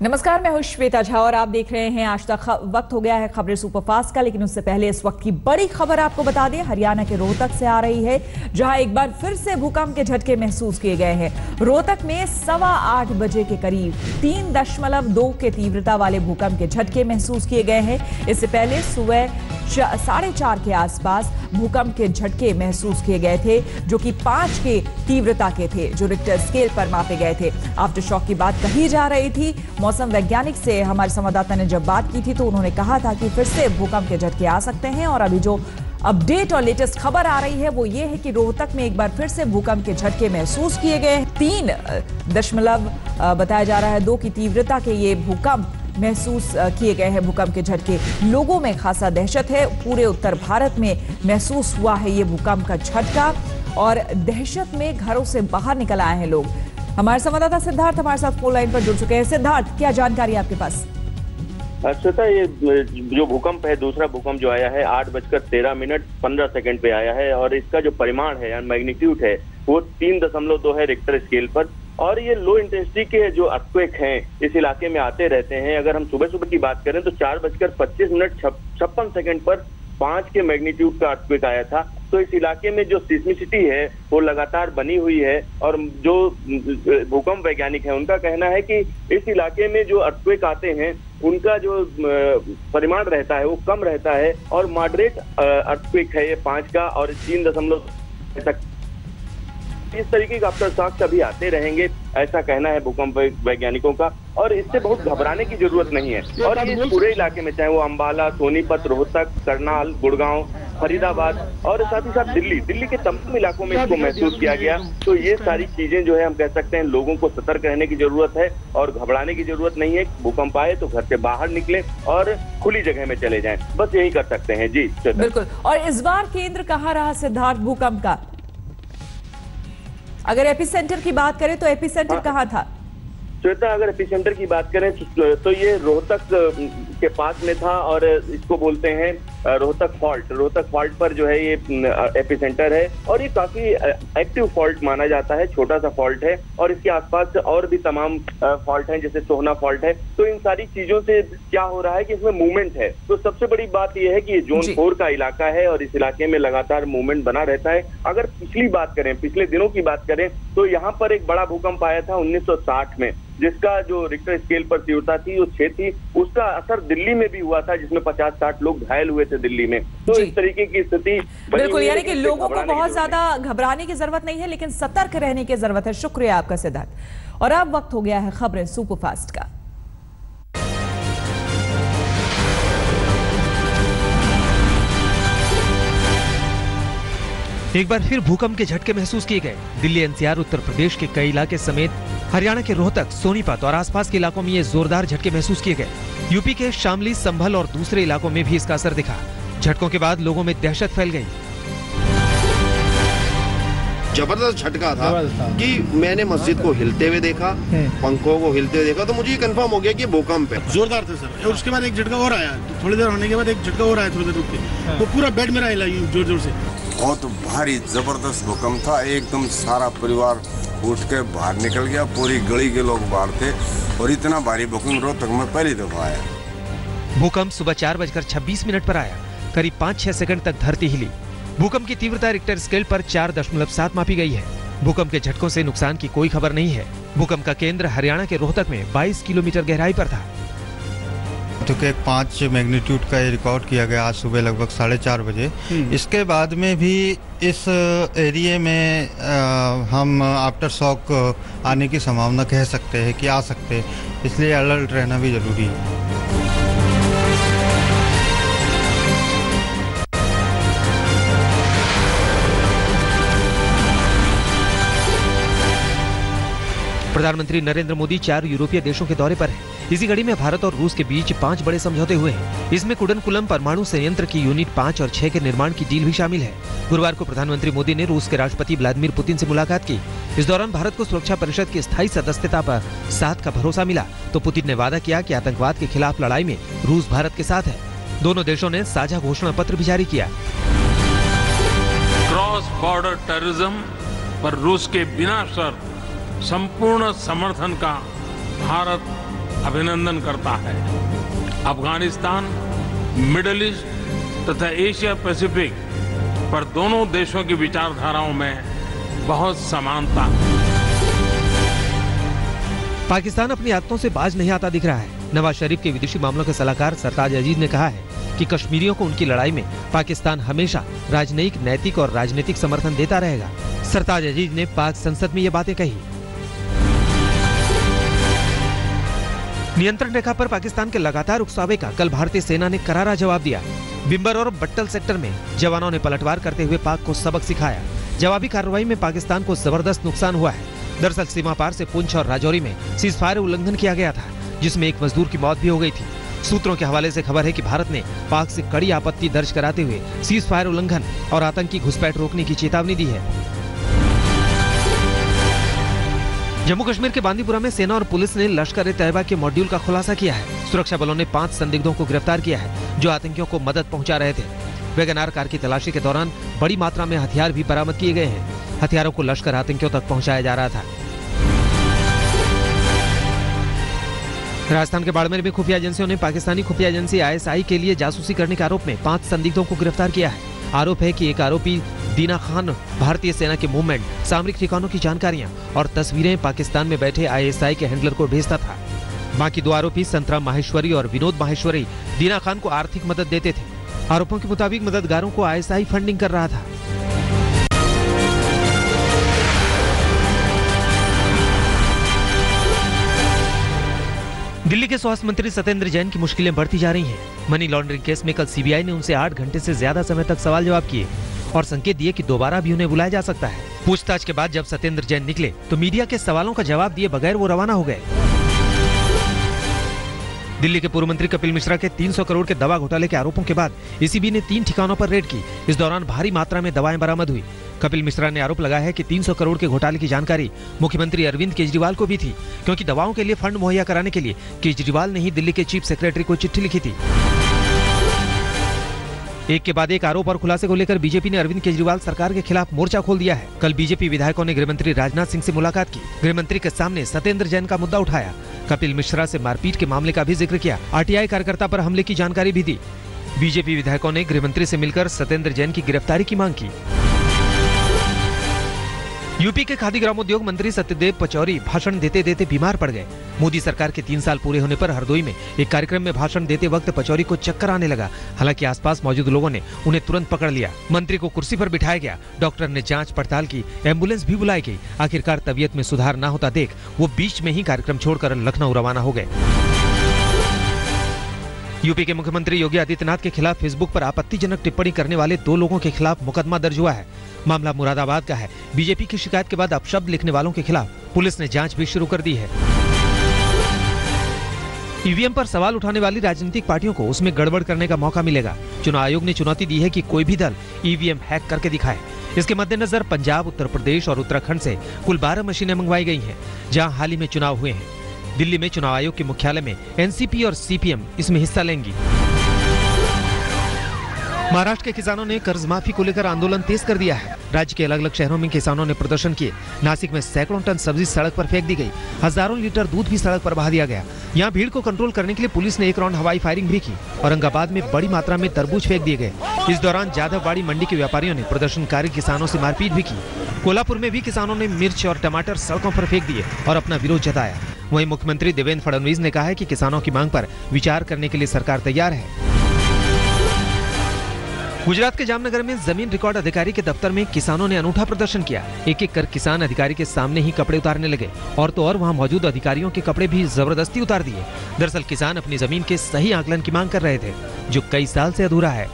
नमस्कार, मैं हूं श्वेता झा और आप देख रहे हैं आज तक। वक्त हो गया है खबरें सुपरफास्ट का, लेकिन उससे पहले इस वक्त की बड़ी खबर आपको बता दें। हरियाणा के रोहतक से आ रही है, जहां एक बार फिर से भूकंप के झटके महसूस किए गए हैं। रोहतक में 8:15 बजे के करीब 3.2 के तीव्रता वाले भूकंप के झटके महसूस किए गए हैं। इससे पहले सुबह 4:30 के आसपास भूकंप के झटके महसूस किए गए थे, जो कि 5 के तीव्रता के थे, जो रिक्टर स्केल पर मापे गए थे। आफ्टर शॉक की बात कही जा रही थी। मौसम वैज्ञानिक से हमारे संवाददाता ने जब बात की थी तो उन्होंने कहा था कि फिर से भूकंप के झटके आ सकते हैं। और अभी जो अपडेट और लेटेस्ट खबर आ रही है वो ये है कि रोहतक में एक बार फिर से भूकंप के झटके महसूस किए गए। 3 बताया जा रहा है 2 की तीव्रता के ये भूकंप महसूस किए गए हैं। भूकंप के झटके, लोगों में खासा दहशत है। पूरे उत्तर भारत में महसूस हुआ है ये भूकंप का झटका और दहशत में घरों से बाहर निकल आए हैं लोग। हमारे संवाददाता सिद्धार्थ हमारे साथ फोन लाइन पर जुड़ चुके हैं। सिद्धार्थ, क्या जानकारी आपके पास? श्वेता, ये जो भूकंप है, दूसरा भूकंप जो आया है 8:13:15 पे आया है और इसका जो परिमाण है, मैग्नीट्यूड है, वो 3.2 है रिक्टर स्केल पर। और ये लो इंटेंसिटी के जो अर्थक्वेक हैं इस इलाके में आते रहते हैं। अगर हम सुबह सुबह की बात करें तो 4:25:56 पर 5 के मैग्नीट्यूड का अर्थक्वेक आया था। तो इस इलाके में जो सिस्मिसिटी है वो लगातार बनी हुई है और जो भूकंप वैज्ञानिक है उनका कहना है कि इस इलाके में जो अर्थक्वेक आते हैं उनका जो परिमाण रहता है वो कम रहता है और मॉडरेट अर्थक्वेक है ये 5 का और 3.0 तक इस तरीके के आफ्टर शॉक्स अभी आते रहेंगे, ऐसा कहना है भूकंप वैज्ञानिकों का। और इससे बहुत घबराने की जरूरत नहीं है। और ये पूरे इलाके में, चाहे वो अंबाला, सोनीपत, रोहतक, करनाल, गुड़गांव, फरीदाबाद और साथ ही साथ दिल्ली के तमाम इलाकों में इसको महसूस किया गया। तो ये सारी चीजें जो है हम कह सकते हैं लोगों को सतर्क रहने की जरूरत है और घबराने की जरूरत नहीं है। भूकंप आए तो घर से बाहर निकले और खुली जगह में चले जाएं, बस यही कर सकते हैं। जी बिल्कुल। और इस बार केंद्र कहाँ रहा सिद्धार्थ भूकंप का? अगर एपिसेंटर की बात करें तो एपिसेंटर कहाँ था? श्वेता, अगर एपिसेंटर की बात करें तो ये रोहतक के पास में था और इसको बोलते हैं रोहतक फॉल्ट पर जो है ये एपिसेंटर है। और ये काफी एक्टिव फॉल्ट माना जाता है, छोटा सा फॉल्ट है और इसके आसपास और भी तमाम फॉल्ट हैं, जैसे सोहना फॉल्ट है। तो इन सारी चीजों से क्या हो रहा है कि इसमें मूवमेंट है। तो सबसे बड़ी बात यह है कि ये जोन 4 का इलाका है और इस इलाके में लगातार मूवमेंट बना रहता है। अगर पिछले दिनों की बात करें तो यहाँ पर एक बड़ा भूकंप आया था 1960 में, जिसका जो रिक्टर स्केल पर तीव्रता थी वो 6 थी। उसका असर दिल्ली में भी हुआ था, जिसमें 50-60 लोग घायल हुए थे दिल्ली में। तो इस तरीके की स्थिति बिल्कुल, यानी कि लोगों को बहुत ज्यादा घबराने की जरूरत नहीं है, लेकिन सतर्क रहने की जरूरत है। शुक्रिया आपका सिद्धार्थ। और अब वक्त हो गया है खबरें सुपरफास्ट का। एक बार फिर भूकंप के झटके महसूस किए गए। दिल्ली, एनसीआर, उत्तर प्रदेश के कई इलाके समेत हरियाणा के रोहतक, सोनीपत और आसपास के इलाकों में ये जोरदार झटके महसूस किए गए। यूपी के शामली, संभल और दूसरे इलाकों में भी इसका असर दिखा। झटकों के बाद लोगों में दहशत फैल गई। जबरदस्त झटका था कि मैंने मस्जिद को हिलते हुए देखा, पंखों को हिलते हुए देखा, तो मुझे कंफर्म हो गया कि भूकंप है। जोरदार था सर। और उसके बाद एक झटका और आया, थोड़ी देर होने के बाद एक झटका और आया, थोड़ी देर रुक के, तो पूरा बेड मेरा हिला जोर जोर से। बहुत भारी जबरदस्त भूकंप था। एकदम सारा परिवार उठ के बाहर निकल गया, पूरी गली के लोग बाहर थे और इतना भारी भूकंप रोहतक में पहली दफा आया। भूकंप सुबह 4:26 पर आया। करीब 5-6 सेकंड तक धरती हिली। भूकंप की तीव्रता रिक्टर स्केल पर 4.7 मापी गई है। भूकंप के झटकों से नुकसान की कोई खबर नहीं है। भूकंप का केंद्र हरियाणा के रोहतक में 22 किलोमीटर गहराई पर था। तो 5 मैग्नीट्यूड का रिकॉर्ड किया गया आज सुबह लगभग 4:30 बजे। इसके बाद में भी इस एरिया में हम आफ्टर शॉक आने की संभावना कह सकते हैं कि आ सकते हैं, इसलिए अलर्ट रहना भी जरूरी है। प्रधानमंत्री नरेंद्र मोदी 4 यूरोपीय देशों के दौरे पर हैं। इसी कड़ी में भारत और रूस के बीच 5 बड़े समझौते हुए हैं। इसमें कुडनकुलम परमाणु संयंत्र की यूनिट 5 और 6 के निर्माण की डील भी शामिल है। गुरुवार को प्रधानमंत्री मोदी ने रूस के राष्ट्रपति व्लादिमीर पुतिन से मुलाकात की। इस दौरान भारत को सुरक्षा परिषद की स्थायी सदस्यता पर साथ का भरोसा मिला। तो पुतिन ने वादा किया कि आतंकवाद के खिलाफ लड़ाई में रूस भारत के साथ है। दोनों देशों ने साझा घोषणा पत्र भी जारी किया। क्रॉस बॉर्डर टेररिज्म पर रूस के बिना शर्त संपूर्ण समर्थन का भारत अभिनंदन करता है। अफगानिस्तान, मिडिल ईस्ट तथा एशिया पैसिफिक पर दोनों देशों की विचारधाराओं में बहुत समानता है। पाकिस्तान अपनी आदतों से बाज नहीं आता दिख रहा है। नवाज शरीफ के विदेशी मामलों के सलाहकार सरताज अजीज ने कहा है कि कश्मीरियों को उनकी लड़ाई में पाकिस्तान हमेशा राजनयिक, नैतिक और राजनीतिक समर्थन देता रहेगा। सरताज अजीज ने पाक संसद में ये बातें कही। नियंत्रण रेखा पर पाकिस्तान के लगातार उकसावे का कल भारतीय सेना ने करारा जवाब दिया। बिम्बर और बट्टल सेक्टर में जवानों ने पलटवार करते हुए पाक को सबक सिखाया। जवाबी कार्रवाई में पाकिस्तान को जबरदस्त नुकसान हुआ है। दरअसल सीमा पार से पुंछ और राजौरी में सीजफायर उल्लंघन किया गया था, जिसमें एक मजदूर की मौत भी हो गई थी। सूत्रों के हवाले से खबर है कि भारत ने पाक से कड़ी आपत्ति दर्ज कराते हुए सीजफायर उल्लंघन और आतंकी घुसपैठ रोकने की चेतावनी दी है। जम्मू कश्मीर के बांदीपुरा में सेना और पुलिस ने लश्कर-ए-तैयबा के मॉड्यूल का खुलासा किया है। सुरक्षा बलों ने 5 संदिग्धों को गिरफ्तार किया है, जो आतंकियों को मदद पहुंचा रहे थे। वैगनार कार की तलाशी के दौरान बड़ी मात्रा में हथियार भी बरामद किए गए हैं। हथियारों को लश्कर आतंकियों तक पहुंचाया जा रहा था। राजस्थान के बाड़मेर में खुफिया एजेंसियों ने पाकिस्तानी खुफिया एजेंसी ISI के लिए जासूसी करने के आरोप में 5 संदिग्धों को गिरफ्तार किया है। आरोप है कि एक आरोपी दीना खान भारतीय सेना के मूवमेंट, सामरिक ठिकानों की जानकारियां और तस्वीरें पाकिस्तान में बैठे ISI के हैंडलर को भेजता था। बाकी 2 आरोपी संतराम माहेश्वरी और विनोद माहेश्वरी दीना खान को आर्थिक मदद देते थे। आरोपों के मुताबिक मददगारों को ISI फंडिंग कर रहा था। दिल्ली के स्वास्थ्य मंत्री सत्येंद्र जैन की मुश्किलें बढ़ती जा रही हैं। मनी लॉन्ड्रिंग केस में कल CBI ने उनसे 8 घंटे से ज्यादा समय तक सवाल जवाब किए और संकेत दिए कि दोबारा भी उन्हें बुलाया जा सकता है। पूछताछ के बाद जब सत्येंद्र जैन निकले तो मीडिया के सवालों का जवाब दिए बगैर वो रवाना हो गए। दिल्ली के पूर्व मंत्री कपिल मिश्रा के 300 करोड़ के दवा घोटाले के आरोपों के बाद ECB ने 3 ठिकानों पर रेड की। इस दौरान भारी मात्रा में दवाएं बरामद हुई। कपिल मिश्रा ने आरोप लगाया है कि 300 करोड़ के घोटाले की जानकारी मुख्यमंत्री अरविंद केजरीवाल को भी थी, क्योंकि दवाओं के लिए फंड मुहैया कराने के लिए केजरीवाल ने ही दिल्ली के चीफ सेक्रेटरी को चिट्ठी लिखी थी। एक के बाद एक आरोप और खुलासे को लेकर बीजेपी ने अरविंद केजरीवाल सरकार के खिलाफ मोर्चा खोल दिया है। कल बीजेपी विधायकों ने गृहमंत्री राजनाथ सिंह से मुलाकात की। गृहमंत्री के सामने सत्येंद्र जैन का मुद्दा उठाया। कपिल मिश्रा से मारपीट के मामले का भी जिक्र किया। RTI कार्यकर्ता पर हमले की जानकारी भी दी। बीजेपी विधायकों ने गृहमंत्री से मिलकर सत्येंद्र जैन की गिरफ्तारी की मांग की। यूपी के खादी ग्रामोद्योग मंत्री सत्यदेव पचौरी भाषण देते देते बीमार पड़ गए। मोदी सरकार के 3 साल पूरे होने पर हरदोई में एक कार्यक्रम में भाषण देते वक्त पचौरी को चक्कर आने लगा। हालांकि आसपास मौजूद लोगों ने उन्हें तुरंत पकड़ लिया। मंत्री को कुर्सी पर बिठाया गया। डॉक्टर ने जांच पड़ताल की, एम्बुलेंस भी बुलाई गई। आखिरकार तबीयत में सुधार न होता देख वो बीच में ही कार्यक्रम छोड़कर लखनऊ रवाना हो गए। यूपी के मुख्यमंत्री योगी आदित्यनाथ के खिलाफ फेसबुक पर आपत्तिजनक टिप्पणी करने वाले 2 लोगों के खिलाफ मुकदमा दर्ज हुआ है। मामला मुरादाबाद का है। बीजेपी की शिकायत के बाद अपशब्द लिखने वालों के खिलाफ पुलिस ने जांच भी शुरू कर दी है। ईवीएम पर सवाल उठाने वाली राजनीतिक पार्टियों को उसमें गड़बड़ करने का मौका मिलेगा। चुनाव आयोग ने चुनौती दी है कि कोई भी दल ईवीएम हैक करके दिखाए। इसके मद्देनजर पंजाब, उत्तर प्रदेश और उत्तराखंड से कुल 12 मशीनें मंगवाई गई हैं, जहां हाल ही में चुनाव हुए हैं। दिल्ली में चुनाव आयोग के मुख्यालय में एनसीपी और सीपीएम इसमें हिस्सा लेंगी। महाराष्ट्र के किसानों ने कर्ज माफी को लेकर आंदोलन तेज कर दिया है। राज्य के अलग अलग शहरों में किसानों ने प्रदर्शन किए। नासिक में सैकड़ों टन सब्जी सड़क पर फेंक दी गई। हजारों लीटर दूध भी सड़क पर बहा दिया गया। यहाँ भीड़ को कंट्रोल करने के लिए पुलिस ने एक राउंड हवाई फायरिंग भी की। औरंगाबाद में बड़ी मात्रा में तरबूज फेंक दिए गए। इस दौरान जाधववाड़ी मंडी के व्यापारियों ने प्रदर्शनकारी किसानों से मारपीट भी की। कोल्हापुर में भी किसानों ने मिर्च और टमाटर सड़कों पर फेंक दिए और अपना विरोध जताया। वहीं मुख्यमंत्री देवेंद्र फडणवीस ने कहा है कि किसानों की मांग पर विचार करने के लिए सरकार तैयार है। गुजरात के जामनगर में जमीन रिकॉर्ड अधिकारी के दफ्तर में किसानों ने अनूठा प्रदर्शन किया। एक एक कर किसान अधिकारी के सामने ही कपड़े उतारने लगे और तो और वहां मौजूद अधिकारियों के कपड़े भी जबरदस्ती उतार दिए। दरअसल किसान अपनी जमीन के सही आकलन की मांग कर रहे थे, जो कई साल से अधूरा है।